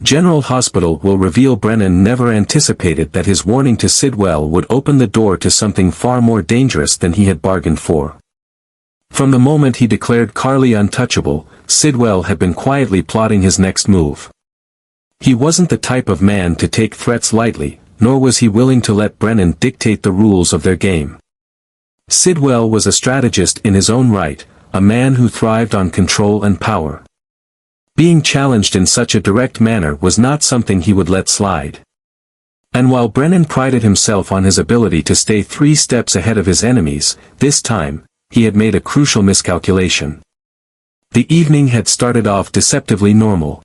General Hospital will reveal Brennan never anticipated that his warning to Sidwell would open the door to something far more dangerous than he had bargained for. From the moment he declared Carly untouchable, Sidwell had been quietly plotting his next move. He wasn't the type of man to take threats lightly, nor was he willing to let Brennan dictate the rules of their game. Sidwell was a strategist in his own right, a man who thrived on control and power. Being challenged in such a direct manner was not something he would let slide. And while Brennan prided himself on his ability to stay 3 steps ahead of his enemies, this time, he had made a crucial miscalculation. The evening had started off deceptively normal.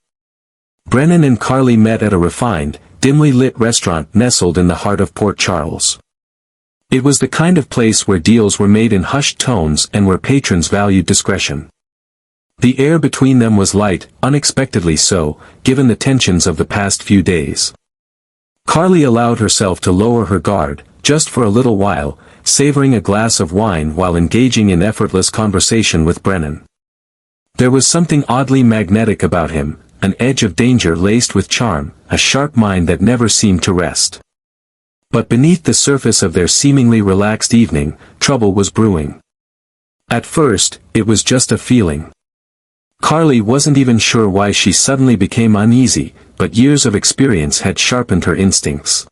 Brennan and Carly met at a refined, dimly lit restaurant nestled in the heart of Port Charles. It was the kind of place where deals were made in hushed tones and where patrons valued discretion. The air between them was light, unexpectedly so, given the tensions of the past few days. Carly allowed herself to lower her guard, just for a little while, savoring a glass of wine while engaging in effortless conversation with Brennan. There was something oddly magnetic about him, an edge of danger laced with charm, a sharp mind that never seemed to rest. But beneath the surface of their seemingly relaxed evening, trouble was brewing. At first, it was just a feeling. Carly wasn't even sure why she suddenly became uneasy, but years of experience had sharpened her instincts.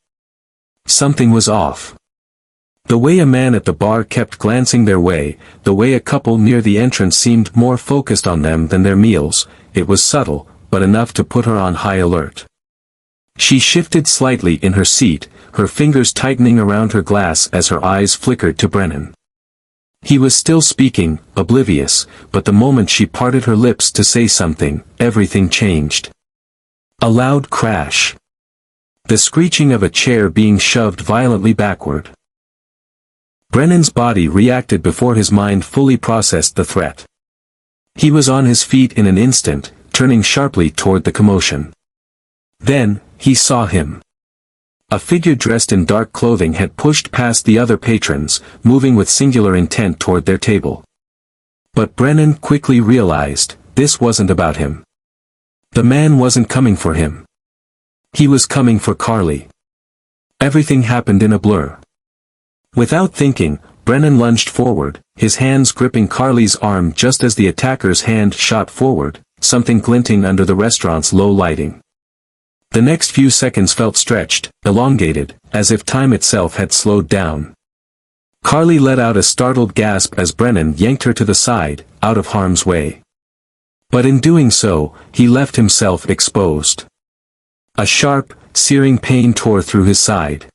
Something was off. The way a man at the bar kept glancing their way, the way a couple near the entrance seemed more focused on them than their meals, it was subtle, but enough to put her on high alert. She shifted slightly in her seat, her fingers tightening around her glass as her eyes flickered to Brennan. He was still speaking, oblivious, but the moment she parted her lips to say something, everything changed. A loud crash. The screeching of a chair being shoved violently backward. Brennan's body reacted before his mind fully processed the threat. He was on his feet in an instant, turning sharply toward the commotion. Then, he saw him. A figure dressed in dark clothing had pushed past the other patrons, moving with singular intent toward their table. But Brennan quickly realized, this wasn't about him. The man wasn't coming for him. He was coming for Carly. Everything happened in a blur. Without thinking, Brennan lunged forward, his hands gripping Carly's arm just as the attacker's hand shot forward, something glinting under the restaurant's low lighting. The next few seconds felt stretched, elongated, as if time itself had slowed down. Carly let out a startled gasp as Brennan yanked her to the side, out of harm's way. But in doing so, he left himself exposed. A sharp, searing pain tore through his side.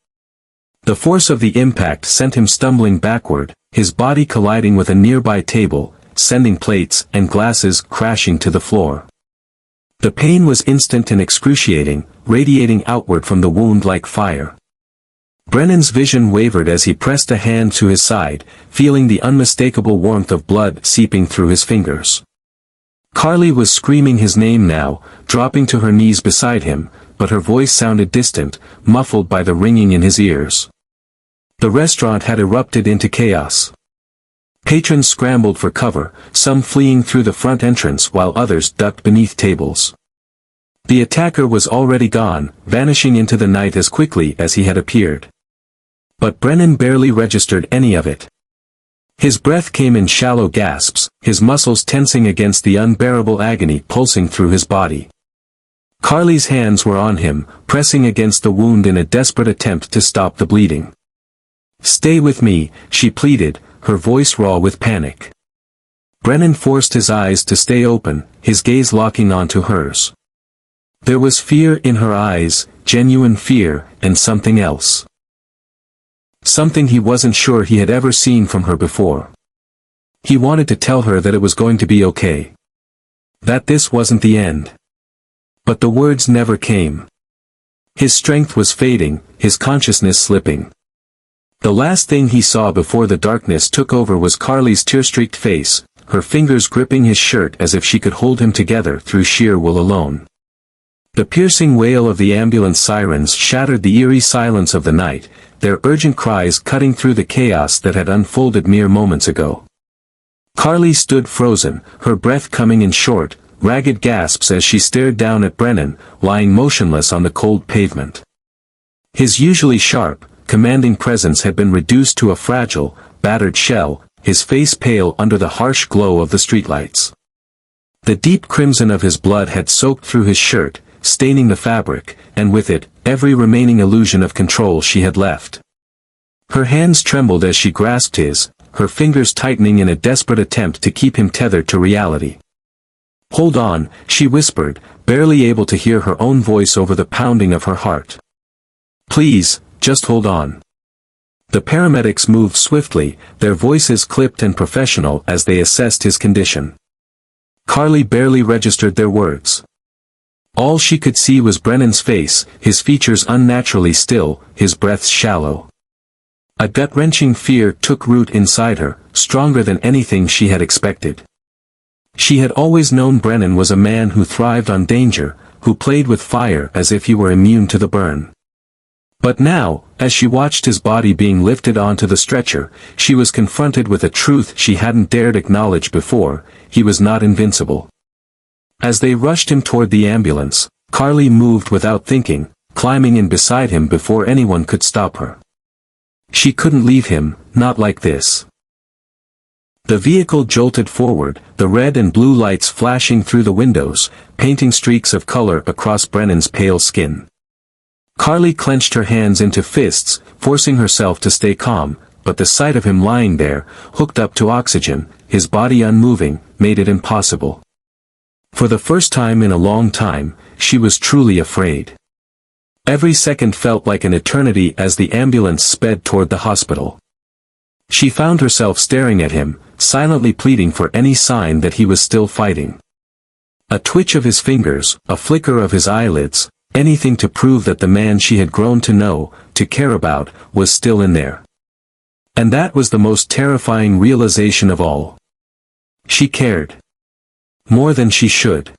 The force of the impact sent him stumbling backward, his body colliding with a nearby table, sending plates and glasses crashing to the floor. The pain was instant and excruciating, radiating outward from the wound like fire. Brennan's vision wavered as he pressed a hand to his side, feeling the unmistakable warmth of blood seeping through his fingers. Carly was screaming his name now, dropping to her knees beside him, but her voice sounded distant, muffled by the ringing in his ears. The restaurant had erupted into chaos. Patrons scrambled for cover, some fleeing through the front entrance while others ducked beneath tables. The attacker was already gone, vanishing into the night as quickly as he had appeared. But Brennan barely registered any of it. His breath came in shallow gasps, his muscles tensing against the unbearable agony pulsing through his body. Carly's hands were on him, pressing against the wound in a desperate attempt to stop the bleeding. "Stay with me," she pleaded, her voice raw with panic. Brennan forced his eyes to stay open, his gaze locking onto hers. There was fear in her eyes, genuine fear, and something else. Something he wasn't sure he had ever seen from her before. He wanted to tell her that it was going to be okay. That this wasn't the end. But the words never came. His strength was fading, his consciousness slipping. The last thing he saw before the darkness took over was Carly's tear-streaked face, her fingers gripping his shirt as if she could hold him together through sheer will alone. The piercing wail of the ambulance sirens shattered the eerie silence of the night, their urgent cries cutting through the chaos that had unfolded mere moments ago. Carly stood frozen, her breath coming in short, ragged gasps as she stared down at Brennan, lying motionless on the cold pavement. His usually sharp, commanding presence had been reduced to a fragile, battered shell, his face pale under the harsh glow of the streetlights. The deep crimson of his blood had soaked through his shirt, staining the fabric, and with it, every remaining illusion of control she had left. Her hands trembled as she grasped his, her fingers tightening in a desperate attempt to keep him tethered to reality. "Hold on," she whispered, barely able to hear her own voice over the pounding of her heart. "Please, just hold on." The paramedics moved swiftly, their voices clipped and professional as they assessed his condition. Carly barely registered their words. All she could see was Brennan's face, his features unnaturally still, his breaths shallow. A gut-wrenching fear took root inside her, stronger than anything she had expected. She had always known Brennan was a man who thrived on danger, who played with fire as if he were immune to the burn. But now, as she watched his body being lifted onto the stretcher, she was confronted with a truth she hadn't dared acknowledge before: he was not invincible. As they rushed him toward the ambulance, Carly moved without thinking, climbing in beside him before anyone could stop her. She couldn't leave him, not like this. The vehicle jolted forward, the red and blue lights flashing through the windows, painting streaks of color across Brennan's pale skin. Carly clenched her hands into fists, forcing herself to stay calm, but the sight of him lying there, hooked up to oxygen, his body unmoving, made it impossible. For the first time in a long time, she was truly afraid. Every second felt like an eternity as the ambulance sped toward the hospital. She found herself staring at him, silently pleading for any sign that he was still fighting. A twitch of his fingers, a flicker of his eyelids, anything to prove that the man she had grown to know, to care about, was still in there. And that was the most terrifying realization of all. She cared. More than she should.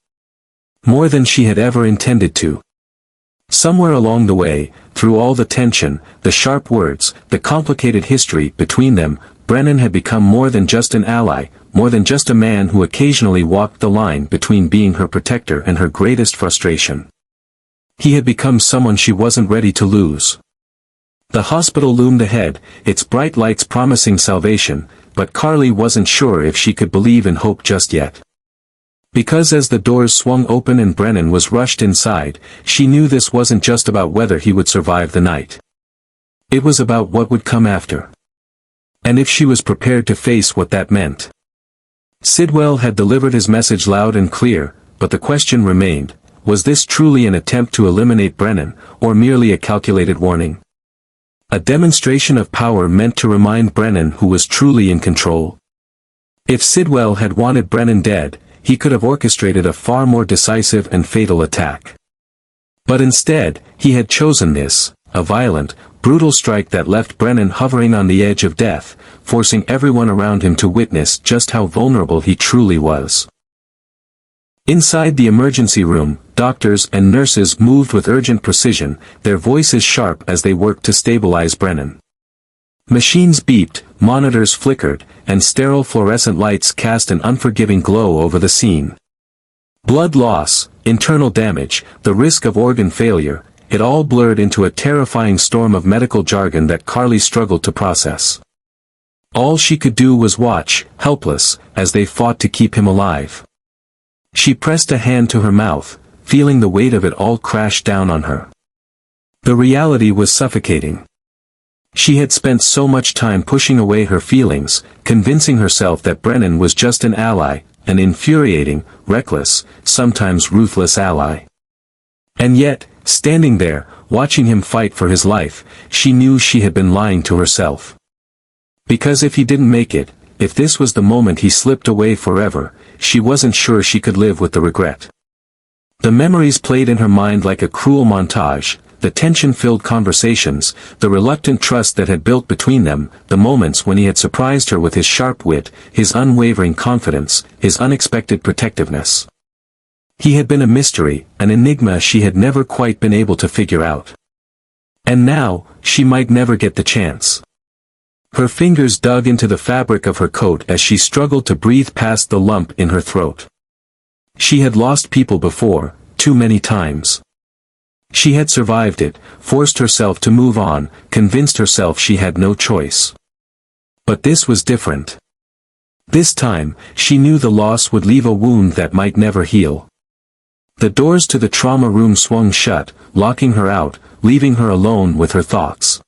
More than she had ever intended to. Somewhere along the way, through all the tension, the sharp words, the complicated history between them, Brennan had become more than just an ally, more than just a man who occasionally walked the line between being her protector and her greatest frustration. He had become someone she wasn't ready to lose. The hospital loomed ahead, its bright lights promising salvation, but Carly wasn't sure if she could believe in hope just yet. Because as the doors swung open and Brennan was rushed inside, she knew this wasn't just about whether he would survive the night. It was about what would come after. And if she was prepared to face what that meant. Sidwell had delivered his message loud and clear, but the question remained: was this truly an attempt to eliminate Brennan, or merely a calculated warning? A demonstration of power meant to remind Brennan who was truly in control. If Sidwell had wanted Brennan dead, he could have orchestrated a far more decisive and fatal attack. But instead, he had chosen this, a violent, brutal strike that left Brennan hovering on the edge of death, forcing everyone around him to witness just how vulnerable he truly was. Inside the emergency room, doctors and nurses moved with urgent precision, their voices sharp as they worked to stabilize Brennan. Machines beeped, monitors flickered, and sterile fluorescent lights cast an unforgiving glow over the scene. Blood loss, internal damage, the risk of organ failure, it all blurred into a terrifying storm of medical jargon that Carly struggled to process. All she could do was watch, helpless, as they fought to keep him alive. She pressed a hand to her mouth, feeling the weight of it all crash down on her. The reality was suffocating. She had spent so much time pushing away her feelings, convincing herself that Brennan was just an ally, an infuriating, reckless, sometimes ruthless ally. And yet, standing there, watching him fight for his life, she knew she had been lying to herself. Because if he didn't make it, if this was the moment he slipped away forever, she wasn't sure she could live with the regret. The memories played in her mind like a cruel montage, the tension-filled conversations, the reluctant trust that had built between them, the moments when he had surprised her with his sharp wit, his unwavering confidence, his unexpected protectiveness. He had been a mystery, an enigma she had never quite been able to figure out. And now, she might never get the chance. Her fingers dug into the fabric of her coat as she struggled to breathe past the lump in her throat. She had lost people before, too many times. She had survived it, forced herself to move on, convinced herself she had no choice. But this was different. This time, she knew the loss would leave a wound that might never heal. The doors to the trauma room swung shut, locking her out, leaving her alone with her thoughts.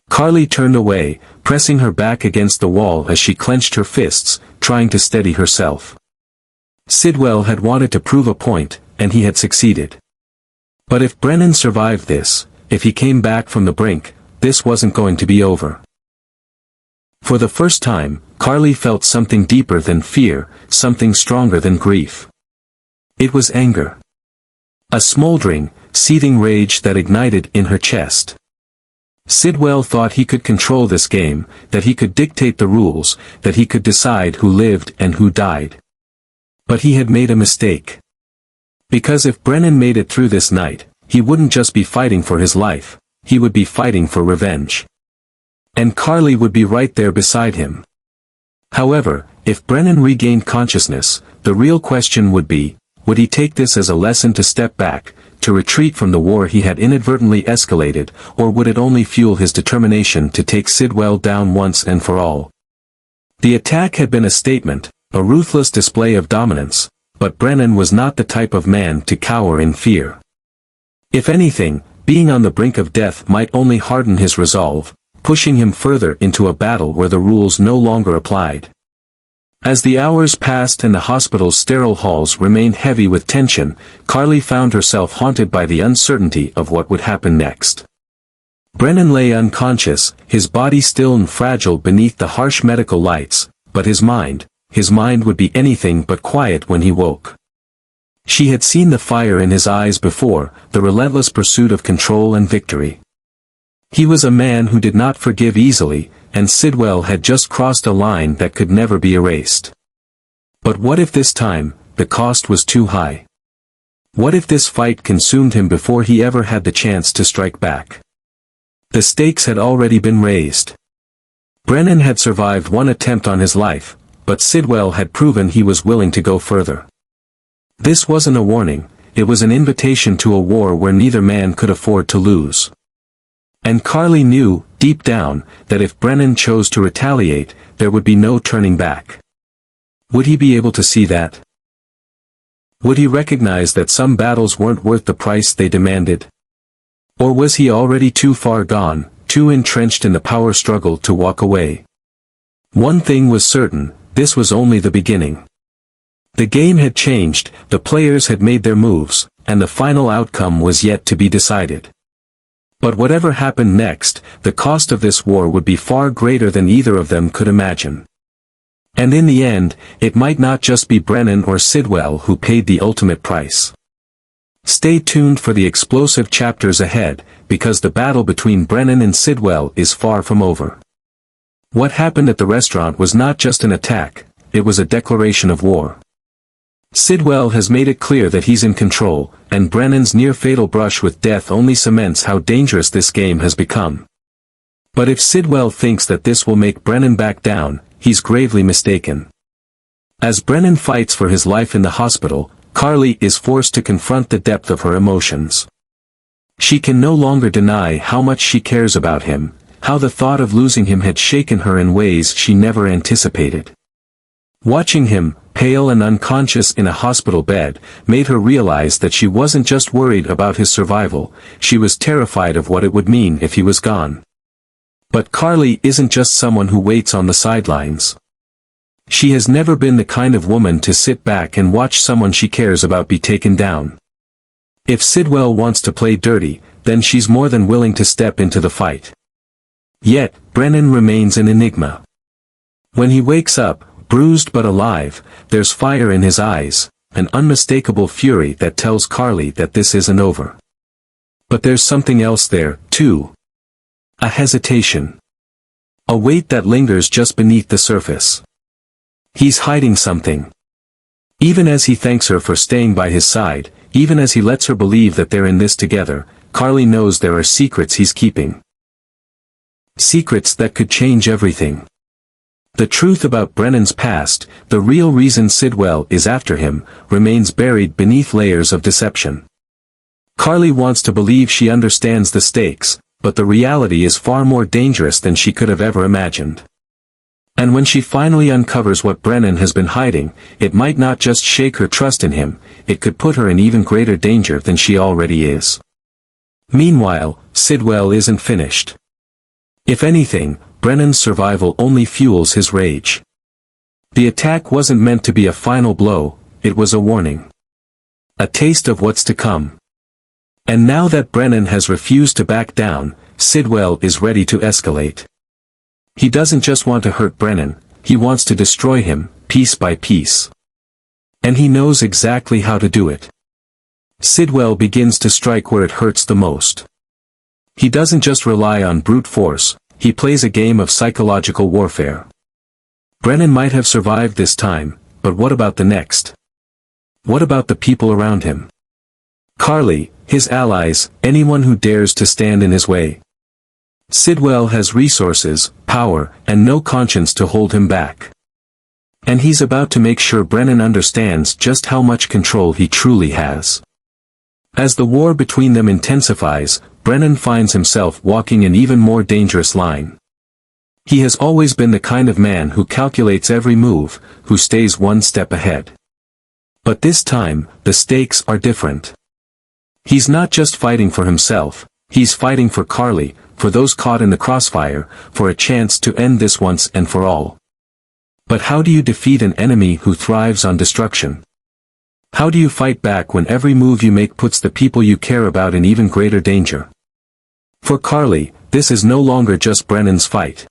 Carly turned away, pressing her back against the wall as she clenched her fists, trying to steady herself. Sidwell had wanted to prove a point, and he had succeeded. But if Brennan survived this, if he came back from the brink, this wasn't going to be over. For the first time, Carly felt something deeper than fear, something stronger than grief. It was anger. A smoldering, seething rage that ignited in her chest. Sidwell thought he could control this game, that he could dictate the rules, that he could decide who lived and who died. But he had made a mistake. Because if Brennan made it through this night, he wouldn't just be fighting for his life, he would be fighting for revenge. And Carly would be right there beside him. However, if Brennan regained consciousness, the real question would be, would he take this as a lesson to step back, to retreat from the war he had inadvertently escalated, or would it only fuel his determination to take Sidwell down once and for all? The attack had been a statement, a ruthless display of dominance, but Brennan was not the type of man to cower in fear. If anything, being on the brink of death might only harden his resolve, pushing him further into a battle where the rules no longer applied. As the hours passed and the hospital's sterile halls remained heavy with tension, Carly found herself haunted by the uncertainty of what would happen next. Brennan lay unconscious, his body still and fragile beneath the harsh medical lights, but his mind would be anything but quiet when he woke. She had seen the fire in his eyes before, the relentless pursuit of control and victory. He was a man who did not forgive easily, and Sidwell had just crossed a line that could never be erased. But what if this time, the cost was too high? What if this fight consumed him before he ever had the chance to strike back? The stakes had already been raised. Brennan had survived one attempt on his life, but Sidwell had proven he was willing to go further. This wasn't a warning, it was an invitation to a war where neither man could afford to lose. And Carly knew, deep down, that if Brennan chose to retaliate, there would be no turning back. Would he be able to see that? Would he recognize that some battles weren't worth the price they demanded? Or was he already too far gone, too entrenched in the power struggle to walk away? One thing was certain, this was only the beginning. The game had changed, the players had made their moves, and the final outcome was yet to be decided. But whatever happened next, the cost of this war would be far greater than either of them could imagine. And in the end, it might not just be Brennan or Sidwell who paid the ultimate price. Stay tuned for the explosive chapters ahead, because the battle between Brennan and Sidwell is far from over. What happened at the restaurant was not just an attack, it was a declaration of war. Sidwell has made it clear that he's in control, and Brennan's near-fatal brush with death only cements how dangerous this game has become. But if Sidwell thinks that this will make Brennan back down, he's gravely mistaken. As Brennan fights for his life in the hospital, Carly is forced to confront the depth of her emotions. She can no longer deny how much she cares about him, how the thought of losing him had shaken her in ways she never anticipated. Watching him, pale and unconscious in a hospital bed, made her realize that she wasn't just worried about his survival, she was terrified of what it would mean if he was gone. But Carly isn't just someone who waits on the sidelines. She has never been the kind of woman to sit back and watch someone she cares about be taken down. If Sidwell wants to play dirty, then she's more than willing to step into the fight. Yet, Brennan remains an enigma. When he wakes up, bruised but alive, there's fire in his eyes, an unmistakable fury that tells Carly that this isn't over. But there's something else there, too. A hesitation. A weight that lingers just beneath the surface. He's hiding something. Even as he thanks her for staying by his side, even as he lets her believe that they're in this together, Carly knows there are secrets he's keeping. Secrets that could change everything. The truth about Brennan's past, the real reason Sidwell is after him, remains buried beneath layers of deception. Carly wants to believe she understands the stakes, but the reality is far more dangerous than she could have ever imagined. And when she finally uncovers what Brennan has been hiding, it might not just shake her trust in him, it could put her in even greater danger than she already is. Meanwhile, Sidwell isn't finished. If anything, Brennan's survival only fuels his rage. The attack wasn't meant to be a final blow, it was a warning. A taste of what's to come. And now that Brennan has refused to back down, Sidwell is ready to escalate. He doesn't just want to hurt Brennan, he wants to destroy him, piece by piece. And he knows exactly how to do it. Sidwell begins to strike where it hurts the most. He doesn't just rely on brute force, he plays a game of psychological warfare. Brennan might have survived this time, but what about the next? What about the people around him? Carly, his allies, anyone who dares to stand in his way. Sidwell has resources, power, and no conscience to hold him back. And he's about to make sure Brennan understands just how much control he truly has. As the war between them intensifies, Brennan finds himself walking an even more dangerous line. He has always been the kind of man who calculates every move, who stays one step ahead. But this time, the stakes are different. He's not just fighting for himself, he's fighting for Carly, for those caught in the crossfire, for a chance to end this once and for all. But how do you defeat an enemy who thrives on destruction? How do you fight back when every move you make puts the people you care about in even greater danger? For Carly, this is no longer just Brennan's fight.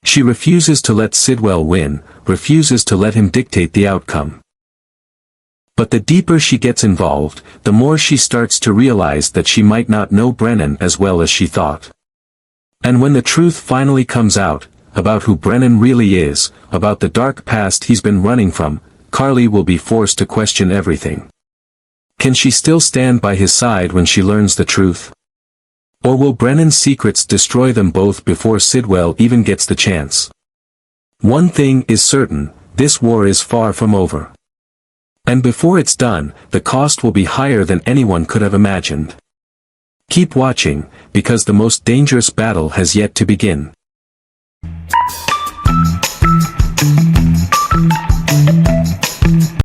She refuses to let Sidwell win, refuses to let him dictate the outcome. But the deeper she gets involved, the more she starts to realize that she might not know Brennan as well as she thought. And when the truth finally comes out, about who Brennan really is, about the dark past he's been running from, Carly will be forced to question everything. Can she still stand by his side when she learns the truth? Or will Brennan's secrets destroy them both before Sidwell even gets the chance? One thing is certain, this war is far from over. And before it's done, the cost will be higher than anyone could have imagined. Keep watching, because the most dangerous battle has yet to begin.